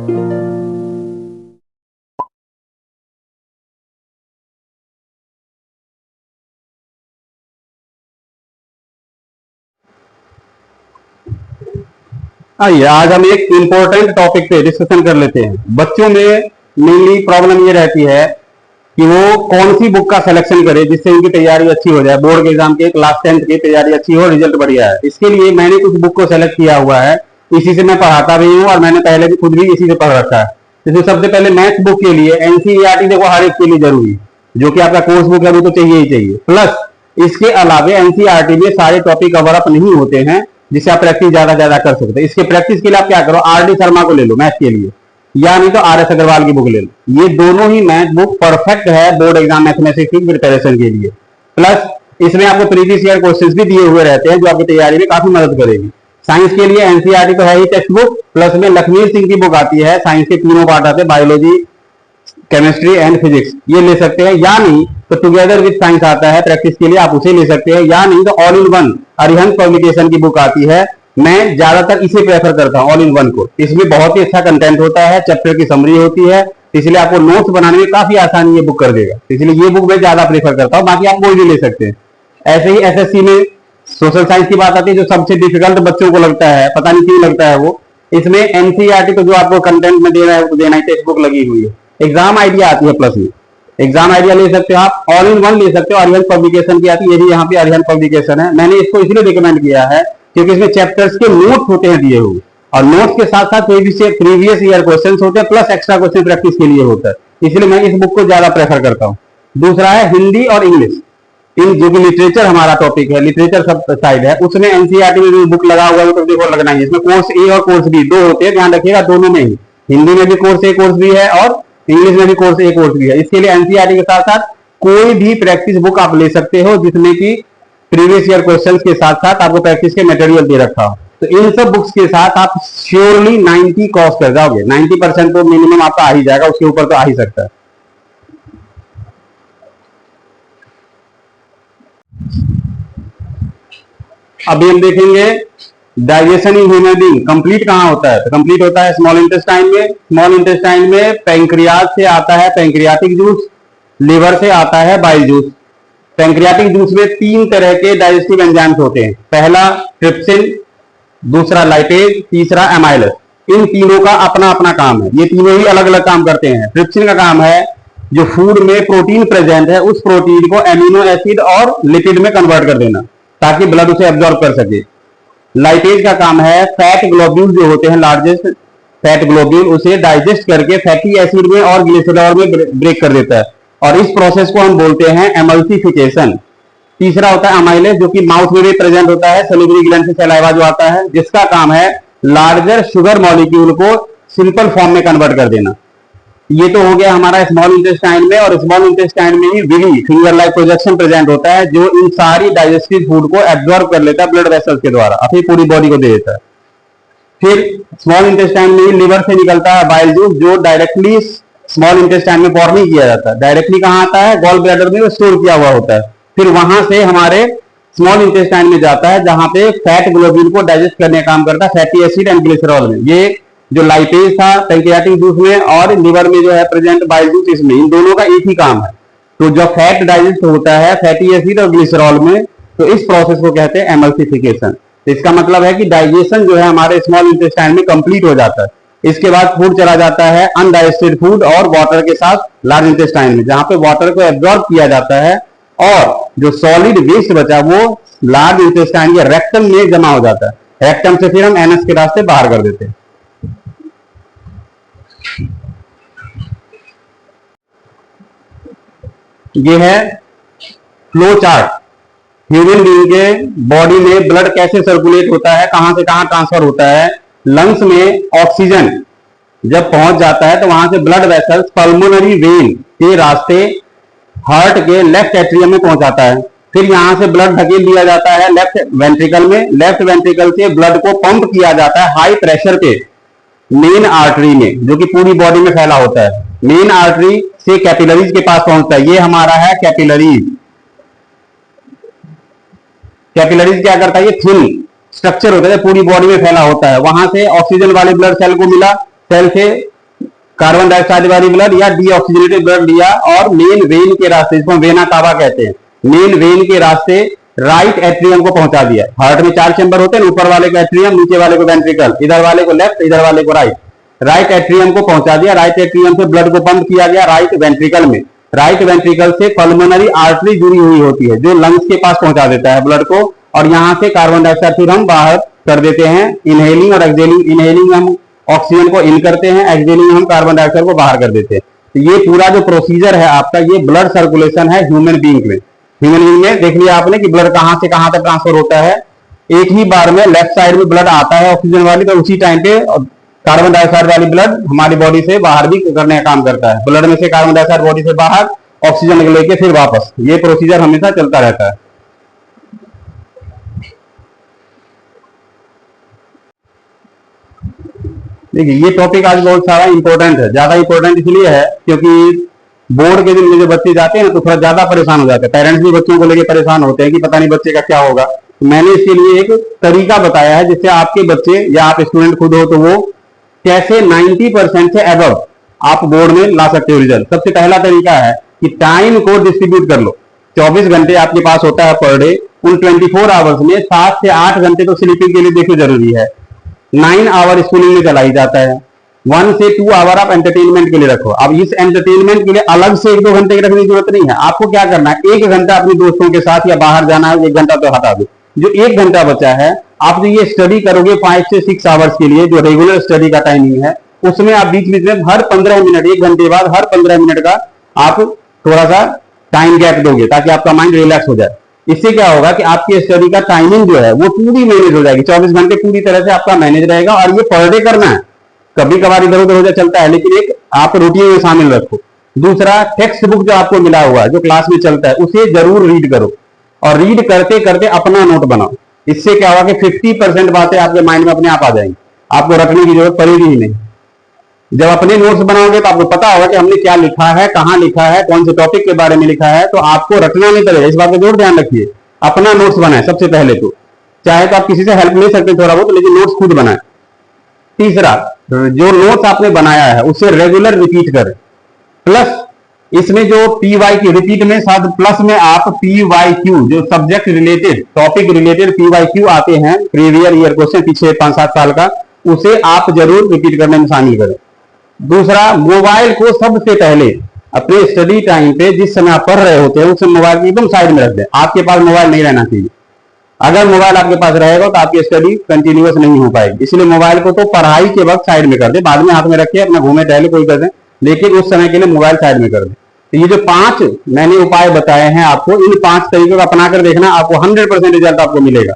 आइए आज हम एक इम्पोर्टेंट टॉपिक पे डिस्कशन कर लेते हैं। बच्चों में मेनली प्रॉब्लम ये रहती है कि वो कौन सी बुक का सिलेक्शन करे जिससे उनकी तैयारी अच्छी हो जाए, बोर्ड के एग्जाम के क्लास 10th की तैयारी अच्छी हो, रिजल्ट बढ़िया है। इसके लिए मैंने कुछ बुक को सेलेक्ट किया हुआ है, इसी से मैं पढ़ाता भी हूँ और मैंने पहले भी खुद भी इसी से पढ़ रखा है। जैसे सबसे पहले मैथ्स बुक के लिए एनसीईआरटी देखो हर एक के लिए जरूरी, जो कि आपका कोर्स बुक है वो तो चाहिए ही चाहिए। प्लस इसके अलावा एनसीईआरटी में सारे टॉपिक कवर अप नहीं होते हैं, जिससे आप प्रैक्टिस ज्यादा कर सकते हैं। इसके प्रैक्टिस के लिए आप क्या करो, आरडी शर्मा को ले लो मैथ के लिए, या नहीं तो आर एस अग्रवाल की बुक ले लो। ये दोनों ही मैथ बुक परफेक्ट है बोर्ड एग्जाम मैथमेटिक्स की प्रिपरेशन के लिए। प्लस इसमें आपको प्रीवियस ईयर क्वेश्चंस भी दिए हुए रहते हैं जो आपकी तैयारी में काफी मदद करेगी। साइंस के लिए एनसीईआरटी तो है ही टेक्स्ट बुक, प्लस में लक्ष्मीर सिंह की बुक आती है, साइंस के तीनों पार्ट आते हैं, बायोलॉजी, केमिस्ट्री एंड फिजिक्स, ये ले सकते हैं। या नहीं तो टुगेदर विद साइंस आता है प्रैक्टिस के लिए, आप उसे ले सकते हैं। या नहीं तो all in one Arihant publication की बुक आती है, मैं ज्यादातर इसे प्रेफर करता हूं, ऑल इन वन को। इसमें बहुत ही अच्छा कंटेंट होता है, चैप्टर की समरी होती है, इसलिए आपको नोट्स बनाने में काफी आसानी ये बुक कर देगा, इसलिए ये बुक मैं ज्यादा प्रेफर करता हूं। बाकी आप कोई भी ले सकते हैं। ऐसे ही एसएससी में सोशल साइंस की बात आती है, जो सबसे डिफिकल्ट बच्चों को लगता है, पता नहीं क्यों लगता है वो, इसमें एनसीईआरटी तो जो आपको कंटेंट में देना है वो देना ही, टेक्स्ट बुक लगी हुई है। एग्जाम आइडिया आती है, प्लस में एग्जाम आइडिया ले सकते हो आप, ऑल इन वन ले सकते हो, अरिहंत पब्लिकेशन की आती है, यही यहाँ पे अरिहंत पब्लिकेशन है। मैंने इसको इसलिए रिकमेंड किया है क्योंकि इसमें चैप्टर्स के नोट्स होते हैं दिए हुए, और नोट्स के साथ साथ प्रीवियस ईयर क्वेश्चंस होते हैं, प्लस एक्स्ट्रा क्वेश्चन प्रैक्टिस के लिए होता है, इसलिए मैं इस बुक को ज्यादा प्रेफर करता हूँ। दूसरा है हिंदी और इंग्लिश, इन जो भी लिटरेचर हमारा टॉपिक है, लिटरेचर सब साइड है, उसमें एनसीईआरटी में भी बुक लगा हुआ है, तो देखो लगना है। इसमें कोर्स ए और कोर्स बी दो होते हैं, ध्यान रखिएगा दोनों में ही, हिंदी में भी कोर्स ए कोर्स बी है और इंग्लिश में भी कोर्स ए कोर्स बी है। इसके लिए एनसीईआरटी के साथ साथ कोई भी प्रैक्टिस बुक आप ले सकते हो जिसमें कि प्रीवियस ईयर क्वेश्चंस के साथ साथ आपको प्रैक्टिस के मटेरियल दे रखा हो। तो इन सब बुक्स के साथ आप श्योरली 90 क्रॉस कर जाओगे, 90% तो मिनिमम आपका आ ही जाएगा, उसके ऊपर तो आ ही सकता है। अभी हम देखेंगे digestion in human being complete कहां होता है, तो कंप्लीट होता है स्मॉल इंटेस्टाइन में। स्मॉल इंटेस्टाइन में पैंक्रियाज से आता है पैंक्रियाटिक जूस, लिवर से आता है बाइल जूस। पैंक्रियाटिक जूस में 3 तरह के डाइजेस्टिव एंजाइम्स होते हैं, पहला ट्रिप्सिन, दूसरा लाइपेज, तीसरा एमाइलेज। इन तीनों का अपना अपना काम है, ये तीनों ही अलग अलग काम करते हैं। ट्रिप्सिन का काम है जो फूड में प्रोटीन प्रेजेंट है उस प्रोटीन को एमिनो एसिड और लिपिड में कन्वर्ट कर देना ताकि ब्लड उसे एब्जॉर्ब कर सके। लाइपेज का काम है फैट ग्लोब्यूल जो होते हैं, लार्जेस्ट फैट ग्लोब्यूल, उसे डाइजेस्ट करके फैटी एसिड में और ग्लिसरॉल में ब्रेक कर देता है, और इस प्रोसेस को हम बोलते हैं एमल्सिफिकेशन। तीसरा होता है अमाइलेज, जो कि माउथ में भी प्रेजेंट होता है, सलिवरी ग्लैंड से सलाइवा जो आता है, जिसका काम है लार्जर शुगर मॉलिक्यूल को सिंपल फॉर्म में कन्वर्ट कर देना। ये तो हो गया हमारा स्मॉल इंटेस्टाइन में, और स्मॉल इंटेस्टाइन में ही villi finger like projection present होता है जो इन सारी डाइजेस्टिव फूड को एब्जॉर्ब कर लेता है ब्लड वेसल्स के द्वारा, अपनी पूरी बॉडी को दे देता है। फिर स्मॉल इंटेस्टाइन में ही लिवर से निकलता है बाइल जूस, जो डायरेक्टली स्मॉल इंटेस्टाइन में फॉर्म नहीं किया जाता, डायरेक्टली कहां आता है, गॉल ब्लैडर में स्टोर किया हुआ होता है। फिर वहां से हमारे स्मॉल इंटेस्टाइन में जाता है जहां पे फैट ग्लोब्यूल को डाइजेस्ट करने का काम करता है, फैटी एसिड एंड ग्लिसरॉल में। ये जो लाइपेज था पैंक्रियाटिक जूस में और लिवर में जो है प्रेजेंट बाइल जूस, इसमें इन दोनों का एक ही काम है। तो जब फैट डाइजेस्ट होता है फैटी एसिड और ग्लिसरॉल में, तो इस प्रोसेस को कहते हैं एमल्सिफिकेशन। तो इसका मतलब है कि डाइजेशन जो है हमारे स्मॉल इंटेस्टाइन में कंप्लीट हो जाता है। इसके बाद फूड चला जाता है अनडाइजेस्टेड फूड और वाटर के साथ लार्ज इंटेस्टाइन में, जहां पे वाटर को एब्जॉर्ब किया जाता है, और जो सॉलिड वेस्ट बचा वो लार्ज इंटेस्टाइन या रेक्टम में जमा हो जाता है। रेक्टम से फिर हम एनएस के रास्ते बाहर कर देते हैं। ये है फ्लो चार्ट, ह्यूमन बीइंग के बॉडी में ब्लड कैसे सर्कुलेट होता है, कहां से कहां ट्रांसफर होता है। लंग्स में ऑक्सीजन जब पहुंच जाता है तो वहां से ब्लड वेसल्स पल्मोनरी वेन के रास्ते हार्ट के लेफ्ट एट्रियम में पहुंचाता है। फिर यहां से ब्लड धकेल दिया जाता है लेफ्ट वेंट्रिकल में, लेफ्ट वेंट्रिकल से ब्लड को पंप किया जाता है हाई प्रेशर पे मेन आर्टरी में, जो कि पूरी बॉडी में फैला होता है। मेन आर्टरी से कैपिलरीज के पास पहुंचता है, ये हमारा है कैपिलरीज। कैपिलरीज क्या करता है, ये थिन स्ट्रक्चर होता है, पूरी बॉडी में फैला होता है। वहां से ऑक्सीजन वाले ब्लड सेल को मिला, सेल से कार्बन डाइऑक्साइड वाली ब्लड या डीऑक्सीजनेटेड ब्लड लिया और मेन वेन के रास्ते, जिसको वेना कावा कहते हैं, मेन वेन के रास्ते राइट एट्रियम को पहुंचा दिया। हार्ट में 4 चैम्बर होते हैं, ऊपर वाले को एट्रियम, नीचे वाले को वेंट्रिकल, इधर वाले को लेफ्ट, इधर वाले को राइट। राइट एट्रियम को पहुंचा दिया, राइट एट्रियम से ब्लड को पंप किया गया राइट वेंट्रिकल में। राइट वेंट्रिकल से पल्मोनरी आर्टरी जुड़ी हुई होती है जो लंग्स के पास पहुंचा देता है ब्लड को, और यहां से कार्बन डाइऑक्साइड फिर हम बाहर कर देते हैं। इनहेलिंग और एक्सहेलिंग, इनहेलिंग हम ऑक्सीजन को इन करते हैं, एक्सहेलिंग हम कार्बन डाइऑक्साइड को बाहर कर देते हैं। तो ये पूरा जो प्रोसीजर है आपका, ये ब्लड सर्कुलेशन है ह्यूमन बीइंग में। ह्यूमन बीइंग में देख लिया आपने कि ब्लड कहां से कहां तक ट्रांसफर होता है। एक ही बार में लेफ्ट साइड में ब्लड आता है ऑक्सीजन वाली, तो उसी टाइम पे कार्बन डाइऑक्साइड वाली ब्लड हमारी बॉडी से बाहर भी करने का काम करता है। ब्लड में से कार्बन डाइऑक्साइड बॉडी से बाहर, ऑक्सीजन लेके फिर वापस, ये प्रोसीजर हमेशा चलता रहता है। देखिए ये टॉपिक आज बहुत सारा इंपॉर्टेंट है। ज्यादा इंपॉर्टेंट इसलिए है क्योंकि बोर्ड के दिन में जो बच्चे जाते हैं ना तो थोड़ा ज्यादा परेशान हो जाते हैं। पेरेंट्स भी बच्चों को लेकर परेशान होते हैं कि पता नहीं बच्चे का क्या होगा। तो मैंने इसके लिए एक तरीका बताया है जिससे आपके बच्चे या आप स्टूडेंट खुद हो तो वो कैसे 90% से अबव आप बोर्ड में ला सकते हो रिजल्ट। सबसे पहला तरीका है कि टाइम को डिस्ट्रीब्यूट कर लो। 24 घंटे आपके पास होता है पर डे, उन 24 आवर्स में 7 से 8 घंटे तो स्लीपिंग के लिए देखिए जरूरी है, 9 आवर स्कूलिंग में चला ही जाता है, 1 से 2 आवर आप एंटरटेनमेंट के लिए रखो। अब इस एंटरटेनमेंट के लिए अलग से 1-2 घंटे की रखने की जरूरत नहीं है। आपको क्या करना है, 1 घंटा अपने दोस्तों के साथ या बाहर जाना है, 1 घंटा तो हटा दो। जो 1 घंटा बचा है आप जो ये स्टडी करोगे 5 से 6 आवर्स के लिए, जो रेगुलर स्टडी का टाइमिंग है, उसमें आप बीच बीच में हर 15 मिनट, 1 घंटे बाद हर 15 मिनट का आप थोड़ा सा टाइम गैप दोगे ताकि आपका माइंड रिलैक्स हो जाए। इससे क्या होगा कि आपकी स्टडी का टाइमिंग जो है वो पूरी मैनेज हो जाएगी। 24 घंटे पूरी तरह से आपका मैनेज रहेगा, और ये पर डे करना है। कभी कभार इधर उधर हो जाए चलता है, लेकिन एक आप रूटीन में शामिल रखो। दूसरा, टेक्स्ट बुक जो आपको मिला हुआ है जो क्लास में चलता है उसे जरूर रीड करो, और रीड करते करते अपना नोट बनाओ। इससे क्या होगा कि 50% बातें आपके माइंड में अपने आप आ जाएंगी, आपको रखने की जरूरत पड़ेगी ही नहीं। जब अपने नोट्स बनाओगे तो आपको पता होगा कि हमने क्या लिखा है, कहां लिखा है, कौन से टॉपिक के बारे में लिखा है, तो आपको रटना नहीं पड़ेगा। इस बात का जरूर ध्यान रखिए। अपना नोट्स बनाए सबसे पहले तो, चाहे तो आप किसी से हेल्प ले सकते हैं थोड़ा बहुत, लेकिन नोट्स खुद बनाए। तीसरा, जो नोट्स आपने बनाया है उसे रेगुलर रिपीट करें। प्लस इसमें जो PYQ रिपीट में साथ प्लस में आप PYQ जो subject related, topic related PYQ आते हैं, प्रीवियस ईयर क्वेश्चन पिछले 5-7 साल का, उसे आप जरूर रिपीट करने में शामिल करें। दूसरा, मोबाइल को सबसे पहले अपने स्टडी टाइम पे जिस समय आप पढ़ रहे होते हैं उस मोबाइल को एकदम साइड में रख दें। आपके पास मोबाइल नहीं रहना चाहिए। अगर मोबाइल आपके पास रहेगा तो आपकी स्टडी कंटिन्यूअस नहीं हो पाएगी। इसलिए मोबाइल को तो पढ़ाई के वक्त साइड में कर दे, बाद में हाथ में रखिए, अपना घूमे टहले कोई कर दें, लेकिन उस समय के लिए मोबाइल साइड में कर दें। तो ये जो 5 मैंने उपाय बताए हैं आपको, इन 5 तरीकों को अपना कर देखना, आपको 100% रिजल्ट आपको मिलेगा।